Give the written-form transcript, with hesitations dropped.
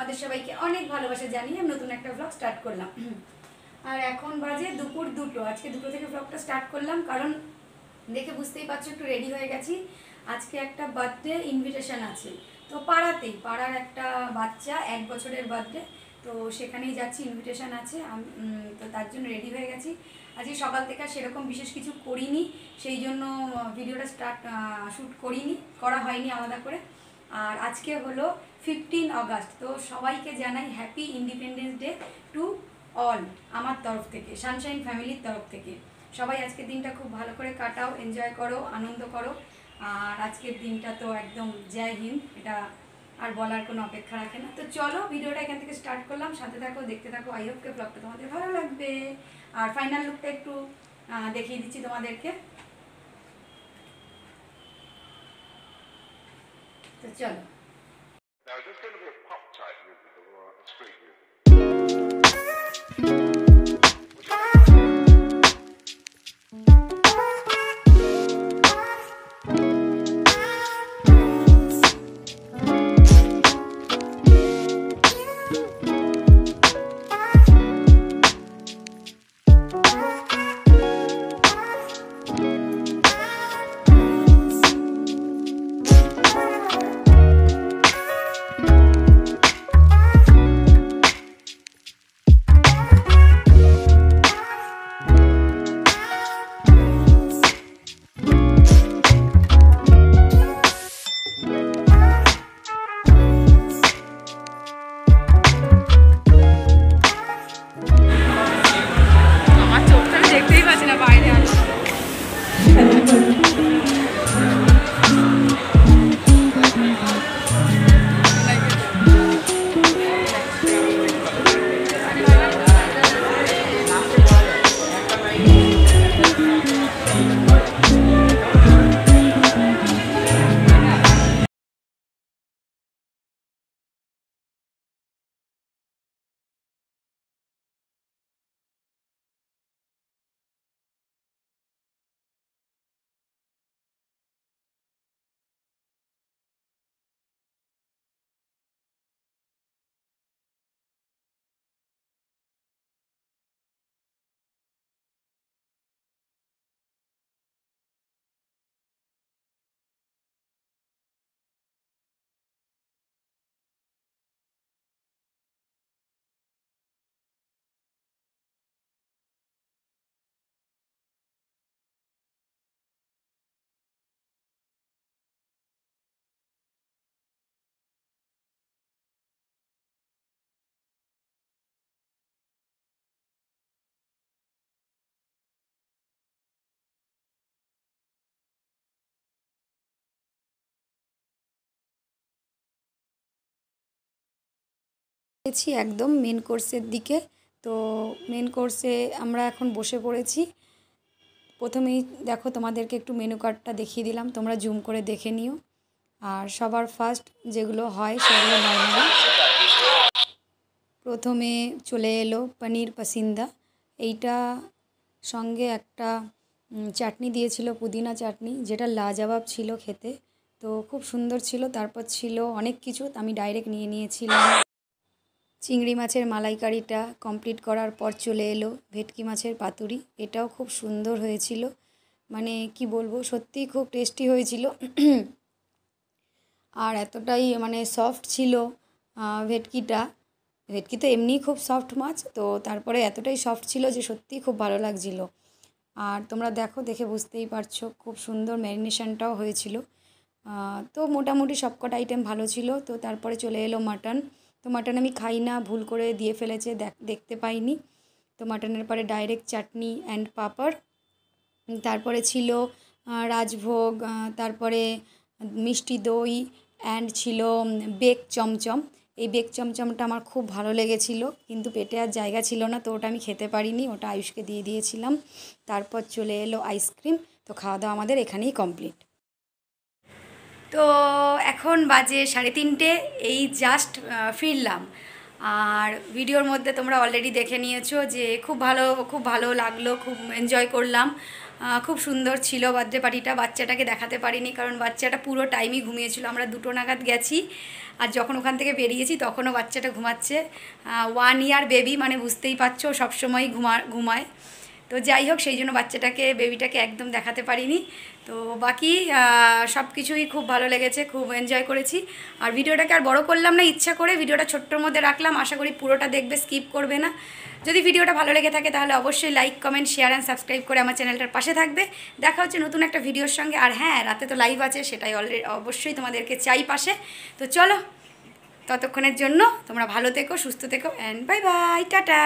তোমাদের সবাইকে অনেক ভালোবাসা জানিয়ে আমি নতুন একটা ব্লগ স্টার্ট করলাম। আর এখন বাজে দুপুর 2টো। আজকে 2টো থেকে ব্লগটা স্টার্ট করলাম, কারণ দেখে বুঝতেই পারছো একটু রেডি হয়ে গেছি। আজকে একটা বার্থডে ইনভিটেশন আছে, তো পাড়ার একটা বাচ্চা 1 বছরের বার্থডে, তো সেখানেই যাচ্ছি, ইনভিটেশন আছে। তো তার জন্য রেডি হয়ে গেছি। আজকে সকাল থেকে সেরকম বিশেষ কিছু করিনি, সেই জন্য ভিডিওটা শ্যুট করা হয়নি আলাদা করে। আর আজকে হলো 15 আগস্ট, তো সবাইকে জানাই happy independence day to all আমার তরফ থেকে, সানশাইন ফ্যামিলির তরফ থেকে। সবাই আজকের দিনটা খুব ভালো করে কাটাও, এনজয় করো, আনন্দ করো। আর আজকের দিনটা তো একদম জয় হিন্দ, এটা আর বলার কোনো অপেক্ষা রাখে না। তো চলো ভিডিওটা এখান থেকে স্টার্ট করলাম, সাথে থাকো, দেখতে থাকো। আই হোপ ব্লগটা তোমাদের ভালো লাগবে। আর ফাইনাল লুকটা একটু দেখিয়ে দিচ্ছি তোমাদেরকে। তো চলো। Now, is this going to be a pop type music or a street music? একদম মেন কোর্সের দিকে। তো মেন কোর্সে আমরা এখন বসে পড়েছি। প্রথমেই দেখো, তোমাদেরকে একটু মেনু কার্ডটা দেখিয়ে দিলাম, তোমরা জুম করে দেখে নিও। আর সবার ফার্স্ট যেগুলো হয় সেগুলো নর্মালি। প্রথমে চলে এলো পনির পাসিন্দা, এইটা সঙ্গে একটা চাটনি দিয়েছিল, পুদিনা চাটনি, যেটা লাজবাব ছিল খেতে, তো খুব সুন্দর ছিল। তারপর ছিল অনেক কিছু, আমি ডাইরেক্ট নিয়ে নিয়েছিলাম। চিংড়ি মাছের মালাইকারিটা কমপ্লিট করার পর চলে এলো ভেটকি মাছের পাতুরি, এটাও খুব সুন্দর হয়েছিল, মানে কি বলবো, সত্যিই খুব টেস্টি হয়েছিল। আর এতটাই মানে সফট ছিল ভেটকি তো এমনিই খুব সফট মাছ, তো তারপরে এতটাই সফট ছিল যে সত্যিই খুব ভালো লাগছিল। আর তোমরা দেখে বুঝতেই পারছো খুব সুন্দর ম্যারিনেশনটাও হয়েছিল। তো মোটামুটি সবকটা আইটেম ভালো ছিল। তো তারপরে চলে এলো মাটন। তো মাটন আমি খাই না, ভুল করে দিয়ে ফেলেছে, দেখতে পাইনি। তো মাটনের পরে ডাইরেক্ট চাটনি অ্যান্ড পাঁপড়। তারপরে ছিল রাজভোগ, তারপরে মিষ্টি দই অ্যান্ড ছিল বেক চমচম। এই বেক চমচমটা আমার খুব ভালো লেগেছিল, কিন্তু পেটে আর জায়গা ছিল না, তো ওটা আমি খেতে পারিনি, ওটা আয়ুষকে দিয়ে দিয়েছিলাম। তারপর চলে এলো আইসক্রিম। তো খাওয়া দাওয়া আমাদের এখানেই কমপ্লিট। তো এখন বাজে 3:30, এই জাস্ট ফিরলাম। আর ভিডিওর মধ্যে তোমরা অলরেডি দেখে নিয়েছো যে খুব ভালো লাগলো, খুব এনজয় করলাম। খুব সুন্দর ছিল বার্থডে পার্টিটা। বাচ্চাটাকে দেখাতে পারিনি কারণ বাচ্চাটা পুরো টাইমই ঘুমিয়েছিল। আমরা 2টো নাগাদ গেছি, আর যখন ওখান থেকে বেরিয়েছি তখনও বাচ্চাটা ঘুমাচ্ছে। 1 ইয়ার বেবি, মানে বুঝতেই পারছো সবসময়ই ঘুমায়। তো যাই হোক, সেই জন্য বেবিটাকে একদম দেখাতে পারিনি। তো বাকি সব কিছুই খুব ভালো লেগেছে, খুব এনজয় করেছি। আর ভিডিওটাকে আর বড় করলাম না ইচ্ছা করে, ভিডিওটা ছোট্টর মধ্যে রাখলাম। আশা করি পুরোটা দেখবে, স্কিপ করবে না। যদি ভিডিওটা ভালো লেগে থাকে তাহলে অবশ্যই like, comment, share and subscribe করে আমার চ্যানেলটার পাশে থাকবে। দেখা হচ্ছে নতুন একটা ভিডিওর সঙ্গে। আর হ্যাঁ, রাতে তো লাইভ আছে, সেটাই অবশ্যই তোমাদেরকে চাই পাশে। তো চলো, ততক্ষণের জন্য তোমরা ভালো থেকো, সুস্থ থেকো, অ্যান্ড বাই বাই, টাটা।